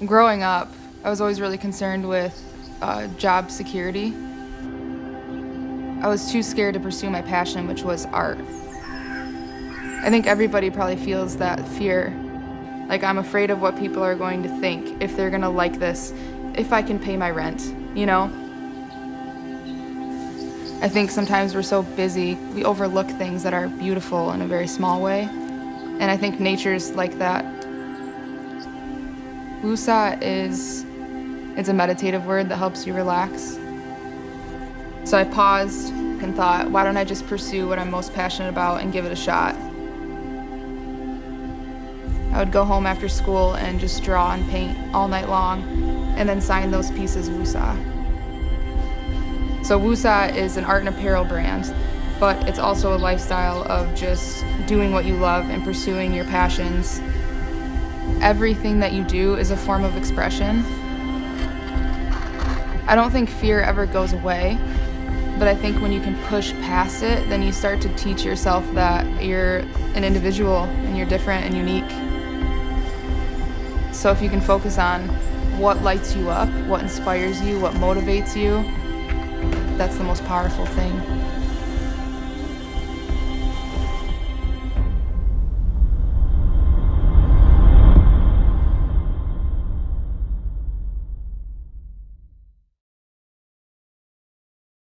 Growing up, I was always really concerned with job security. I was too scared to pursue my passion, which was art. I think everybody probably feels that fear. Like, I'm afraid of what people are going to think, if they're gonna like this, if I can pay my rent, you know? I think sometimes we're so busy, we overlook things that are beautiful in a very small way. And I think nature's like that. Wusa it's a meditative word that helps you relax. So I paused and thought, why don't I just pursue what I'm most passionate about and give it a shot? I would go home after school and just draw and paint all night long, and then sign those pieces Wusa. So Wusa is an art and apparel brand, but it's also a lifestyle of just doing what you love and pursuing your passions. Everything that you do is a form of expression. I don't think fear ever goes away, but I think when you can push past it, then you start to teach yourself that you're an individual and you're different and unique. So if you can focus on what lights you up, what inspires you, what motivates you, that's the most powerful thing.